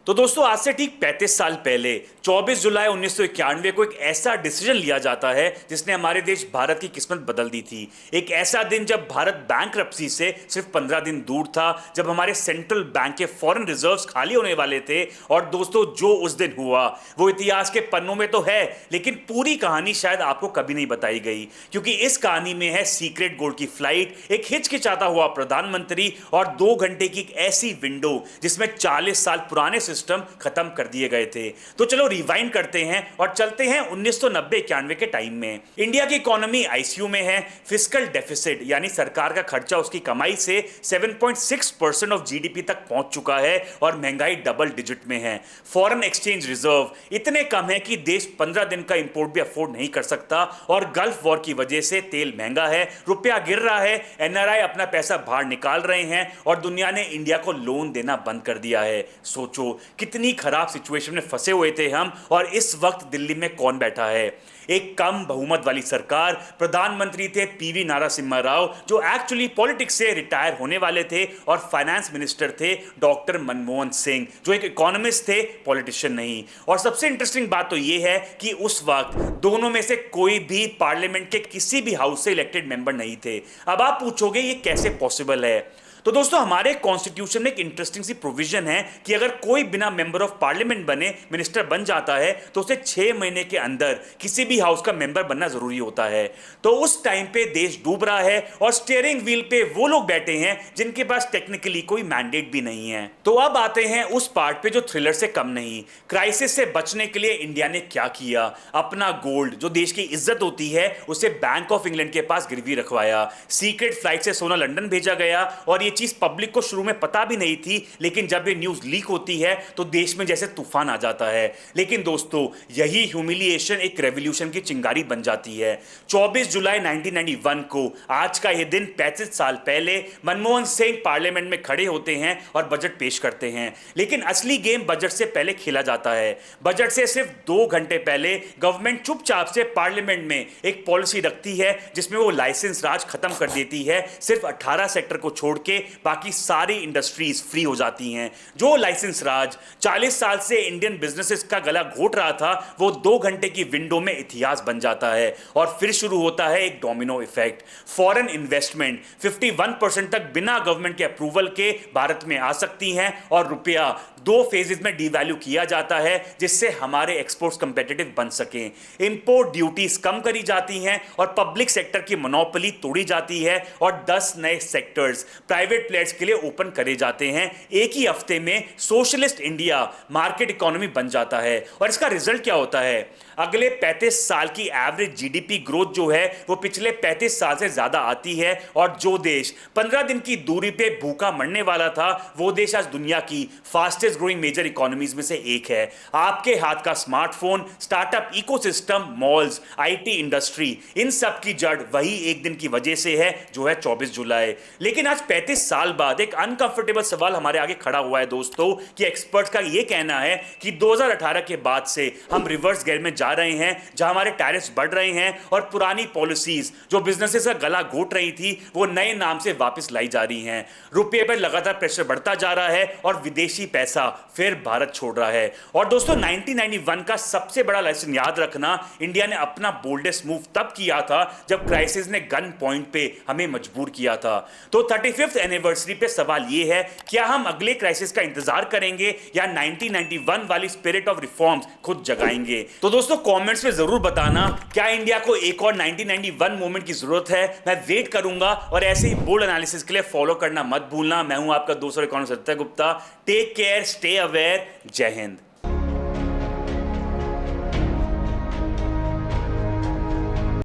तो दोस्तों आज से ठीक 35 साल पहले 24 जुलाई 1991 को एक ऐसा डिसीजन लिया जाता है जिसने हमारे देश भारत की किस्मत बदल दी थी। एक ऐसा दिन जब भारत बैंकरप्सी से सिर्फ 15 दिन दूर था, जब हमारे सेंट्रल बैंक के फॉरेन रिजर्व्स खाली होने वाले थे। और दोस्तों जो उस दिन हुआ वो इतिहास के पन्नों में तो है, लेकिन पूरी कहानी शायद आपको कभी नहीं बताई गई, क्योंकि इस कहानी में है सीक्रेट गोल्ड की फ्लाइट, एक हिचकिचाता हुआ प्रधानमंत्री और 2 घंटे की एक ऐसी विंडो जिसमें 40 साल पुराने सिस्टम खत्म कर दिए गए थे। तो चलो रिवाइंड करते हैं और चलते हैं 1990-91 के टाइम में। इंडिया की इकोनॉमी आईसीयू में है, फिस्कल डेफिसिट यानी सरकार का खर्चा उसकी कमाई से 7.6% ऑफ जीडीपी तक पहुंच चुका है और महंगाई डबल डिजिट में है। फॉरेन एक्सचेंज रिजर्व इतने कम है कि देश 15 दिन का इंपोर्ट भी अफोर्ड नहीं कर सकता और गल्फ वॉर की वजह से तेल महंगा है, रुपया गिर रहा है, एनआरआई अपना पैसा बाहर निकाल रहे हैं और दुनिया ने इंडिया को लोन देना बंद कर दिया है। सोचो कितनी खराब सिचुएशन में फंसे हुए थे हम, और इस वक्त दिल्ली में कौन बैठा है? एक कम बहुमत वाली सरकार। प्रधानमंत्री थे पीवी नरसिम्हा राव, जो एक्चुअली पॉलिटिक्स से रिटायर होने वाले थे, और फाइनेंस मिनिस्टर थे डॉक्टर मनमोहन सिंह, जो एक इकोनॉमिस्ट थे, पॉलिटिशियन नहीं। और सबसे इंटरेस्टिंग बात तो यह है कि उस वक्त दोनों में से कोई भी पार्लियामेंट के किसी भी हाउस से इलेक्टेड मेंबर नहीं थे। अब आप पूछोगे ये कैसे पॉसिबल है? तो दोस्तों हमारे कॉन्स्टिट्यूशन में एक इंटरेस्टिंग सी प्रोविजन है कि अगर कोई बिना मेंबर ऑफ पार्लियामेंट बने मिनिस्टर बन जाता है तो उसे 6 महीने के अंदर किसी भी हाउस का मेंबर बनना जरूरी होता है। तो उस टाइम पे देश डूब रहा है और स्टीयरिंग व्हील पे वो लोग बैठे हैं जिनके पास टेक्निकली कोई मैंडेट भी नहीं है। तो अब आते हैं उस पार्ट पे जो थ्रिलर से कम नहीं। क्राइसिस से बचने के लिए इंडिया ने क्या किया? अपना गोल्ड, जो देश की इज्जत होती है, उसे बैंक ऑफ इंग्लैंड के पास गिरवी रखवाया। सीक्रेट फ्लाइट से सोना लंदन भेजा गया और ये चीज पब्लिक को शुरू में पता भी नहीं थी, लेकिन जब ये न्यूज लीक होती है तो देश में जैसे तूफान आ जाता है। लेकिन दोस्तों यही ह्यूमिलिएशन एक रेवोल्यूशन की चिंगारी बन जाती है। 24 जुलाई 1991 को, आज का यह दिन 35 साल पहले, मनमोहन सिंह पार्लियामेंट में खड़े होते हैं और बजट पेश करते हैं। लेकिन असली गेम बजट से पहले खेला जाता है। बजट से सिर्फ 2 घंटे पहले गवर्नमेंट चुपचाप से पार्लियामेंट में एक पॉलिसी रखती है जिसमें वो लाइसेंस राज खत्म कर देती है। सिर्फ 18 सेक्टर को छोड़ के बाकी सारी इंडस्ट्रीज फ्री हो जाती हैं। जो लाइसेंस राज 40 साल से इंडियन बिजनेसेस का गला घोट रहा था, वो 2 घंटे की विंडो में इतिहास बन जाता है। और फिर शुरू होता है एक डोमिनो इफेक्ट। फॉरेन इन्वेस्टमेंट 51% तक बिना गवर्नमेंट के अप्रूवल के भारत में आ सकती हैं और रुपया 2 फेजेस में डीवैल्यू किया जाता है, जिससे हमारे एक्सपोर्ट्स कंपेटिटिव बन सके। इंपोर्ट ड्यूटीज कम करी जाती हैं और पब्लिक सेक्टर की मोनोपोली तोड़ी जाती है और 10 नए सेक्टर्स प्राइवेट प्लेयर्स के लिए ओपन करे जाते हैं। एक ही हफ्ते में सोशलिस्ट इंडिया मार्केट इकोनॉमी बन जाता है। और इसका रिजल्ट क्या होता है? अगले 35 साल की एवरेज जीडीपी ग्रोथ जो है वो पिछले 35 साल से ज्यादा आती है। और जो देश 15 दिन की दूरी पे भूखा मरने वाला था, वो देश आज दुनिया की फास्टेस्ट ग्रोइंग मेजर इकोनॉमीज में से एक है। आपके हाथ का smartphone, startup ecosystem, malls, IT industry, इन सब की जड़ वही एक दिन की वजह से है जो है 24 जुलाई। लेकिन आज 35 साल बाद एक अनकंफर्टेबल सवाल हमारे आगे खड़ा हुआ है दोस्तों, कि एक्सपर्ट्स का यह कहना है कि 2018 के बाद से हम रिवर्स गियर में जा रहे हैं, जहां हमारे टैरिफ्स बढ़ रहे हैं और पुरानी पॉलिसीज जो बिजनेसेस का गला घोट रही थी वो नए नाम से वापस लाई जा रही हैं। रुपये पर लगातार प्रेशर बढ़ता जा रहा है और विदेशी पैसा फिर भारत छोड़ रहा है। और दोस्तों 1991 का सबसे बड़ा लेसन याद रखना, इंडिया ने अपना बोल्डेस्ट मूव तब किया था जब क्राइसिस ने गन पॉइंट पे हमें मजबूर किया था। तो 35th एनिवर्सरी पे सवाल यह है, क्या हम अगले क्राइसिस का इंतजार करेंगे या 1991 वाली स्पिरिट ऑफ रिफॉर्म्स खुद जगाएंगे? तो दोस्तों कमेंट्स में जरूर बताना, क्या इंडिया को एक और 1991 मोमेंट की जरूरत है? मैं वेट करूंगा। और ऐसे ही बोल्ड एनालिसिस के लिए फॉलो करना मत भूलना। मैं हूं आपका दोस्त और economist Satya Gupta. Take care, stay aware, जय हिंद।